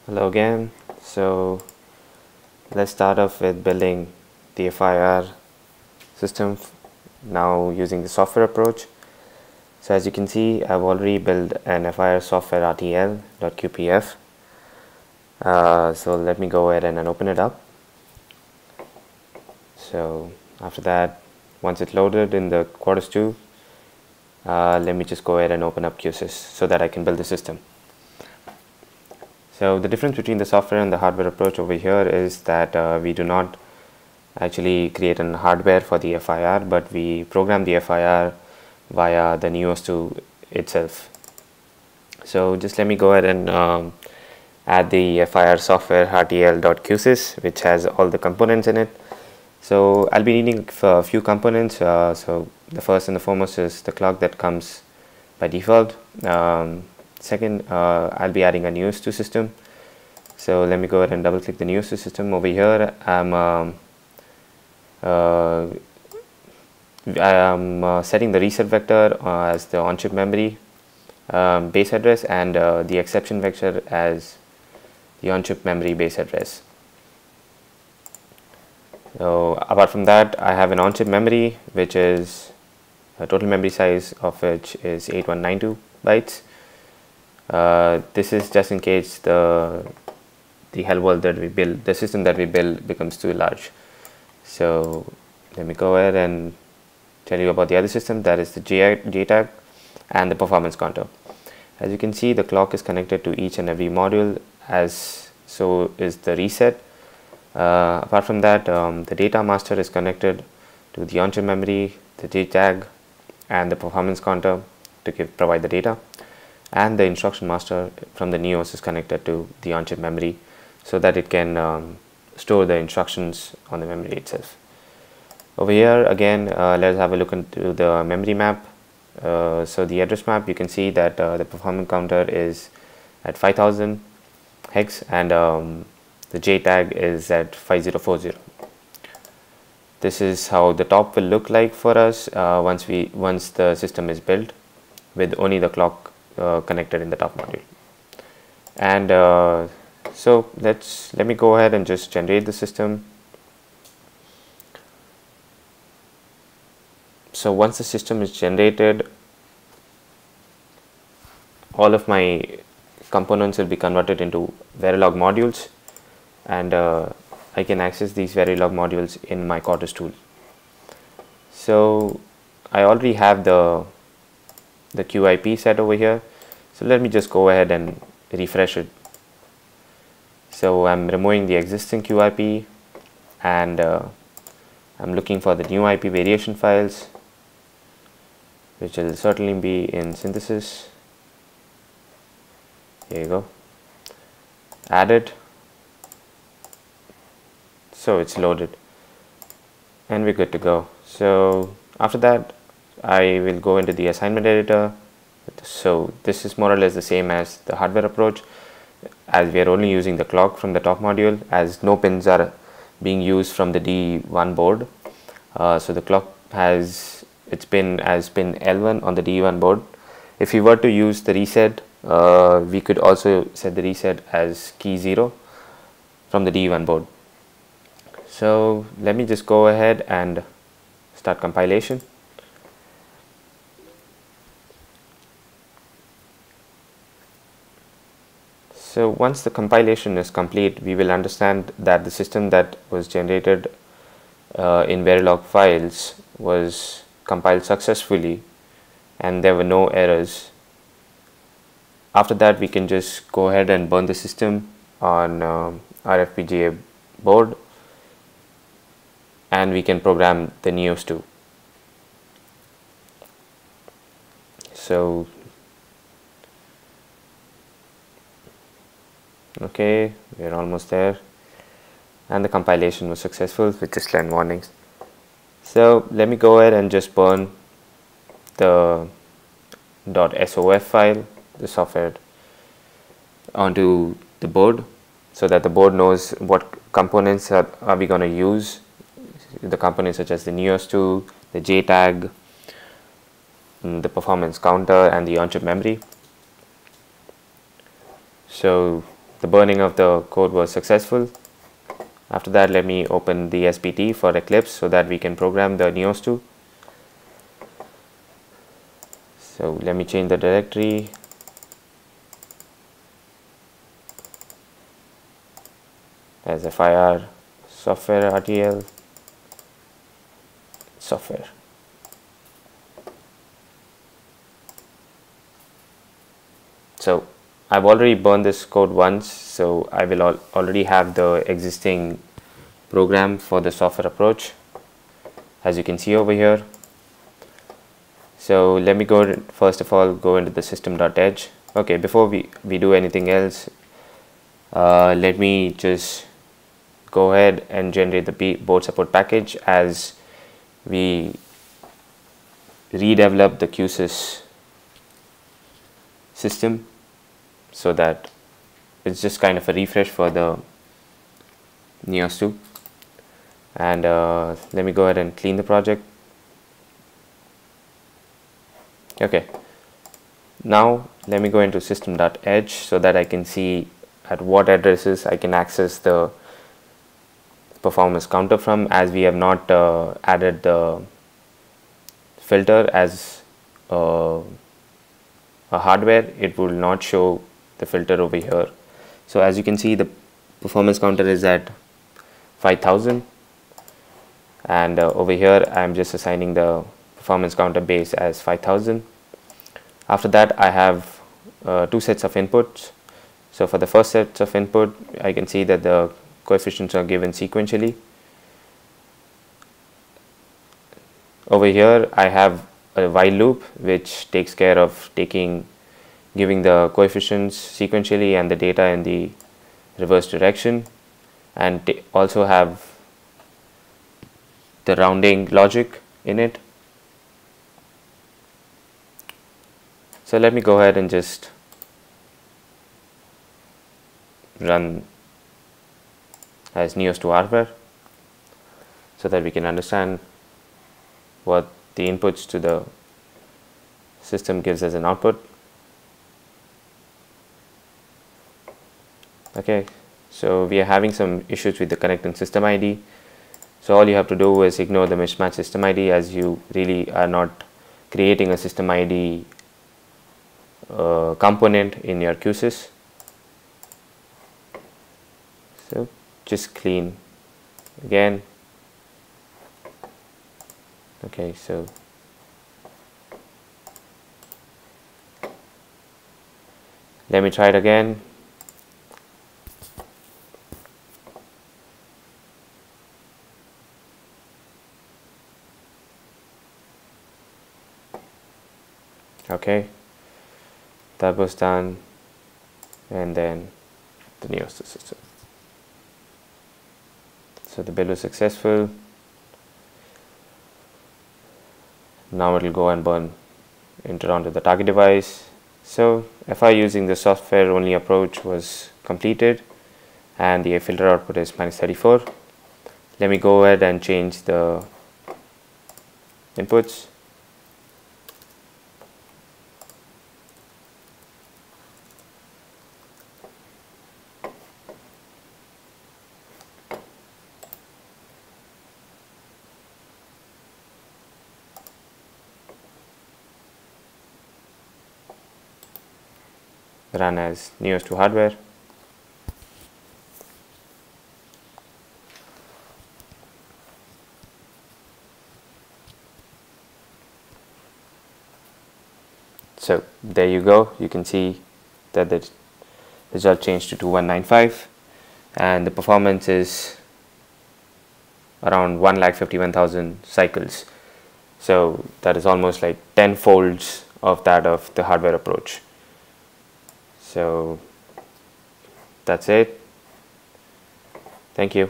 Hello again. So let's start off with building the FIR system now using the software approach. So as you can see, I've already built an FIR software RTL.qpf. So let me go ahead and open it up. So after that, once it's loaded in the quarters 2, let me just go ahead and open up QSys so that I can build the system. So the difference between the software and the hardware approach over here is that we do not actually create an hardware for the FIR, but we program the FIR via the NIOS to itself. So just let me go ahead and add the FIR software RTL.qsys, which has all the components in it. So I'll be needing a few components. So the first and the foremost is the clock that comes by default. Second, I'll be adding a NIOS to system. So let me go ahead and double click the NIOS to system. Over here I'm setting the reset vector as the on-chip memory base address, and the exception vector as the on-chip memory base address. So apart from that, I have an on-chip memory which is a total memory size of which is 8192 bytes. This is just in case the hell world that we build, the system that we build, becomes too large. So let me go ahead and tell you about the other system, that is the JTAG and the performance counter. As you can see, the clock is connected to each and every module, as so is the reset. Apart from that, the data master is connected to the on-chip memory, the JTAG and the performance counter to provide the data, and the instruction master from the NIOS is connected to the on-chip memory so that it can store the instructions on the memory itself. Over here again, let's have a look into the memory map. So the address map, you can see that the performance counter is at 5000 hex, and the JTAG is at 5040. This is how the top will look like for us once the system is built with only the clock connected in the top module. And so let me go ahead and just generate the system. So once the system is generated, all of my components will be converted into Verilog modules, and I can access these Verilog modules in my Quarters tool. So I already have the QIP set over here, so let me just go ahead and refresh it. So I'm removing the existing QIP, and I'm looking for the new IP variation files, which will certainly be in synthesis. Here you go. Add it. So it's loaded and we're good to go. So after that, I will go into the assignment editor. So this is more or less the same as the hardware approach, as we are only using the clock from the top module, as no pins are being used from the DE1 board. So the clock has its pin as pin L1 on the DE1 board. If we were to use the reset, we could also set the reset as key 0 from the DE1 board. So let me just go ahead and start compilation. So once the compilation is complete, we will understand that the system that was generated in Verilog files was compiled successfully and there were no errors. After that, we can just go ahead and burn the system on our FPGA board, and we can program the NIOS too. So okay, we're almost there, and the compilation was successful with just line warnings. So let me go ahead and just burn the .sof file, the software, onto the board so that the board knows what components are we going to use. The components such as the NIOS2, the JTAG, the performance counter, and the on-chip memory. So the burning of the code was successful. After that, let me open the SBT for Eclipse so that we can program the NIOS to. So let me change the directory. As FIR software RTL software. So I've already burned this code once, so I will already have the existing program for the software approach, as you can see over here. So let me go first of all go into the system.edge. Okay, before we do anything else, let me just go ahead and generate the board support package as we redevelop the QSys system, so that it's just kind of a refresh for the NIOS 2. And let me go ahead and clean the project. Okay, now let me go into system.edge so that I can see at what addresses I can access the performance counter from, as we have not added the filter as a hardware. It will not show the filter over here. So as you can see, the performance counter is at 5000, and over here I am just assigning the performance counter base as 5000. After that, I have two sets of inputs. So for the first set of input, I can see that the coefficients are given sequentially. Over here I have a while loop which takes care of giving the coefficients sequentially and the data in the reverse direction, and also have the rounding logic in it. So let me go ahead and just run as NIOS to hardware so that we can understand what the inputs to the system gives as an output. Okay, so we are having some issues with the connect and system ID. So all you have to do is ignore the mismatch system ID, as you really are not creating a system ID component in your QSys. So just clean again. Okay, so let me try it again. Okay, that was done, and then the NIOS to system. So the build was successful. Now it will go and burn enter onto the target device. So FIR using the software only approach was completed, and the filter output is -34. Let me go ahead and change the inputs. Run as NIOS to hardware. So there you go. You can see that the result changed to 2195, and the performance is around 1,51,000 cycles. So that is almost like 10 folds of that of the hardware approach. So that's it. Thank you.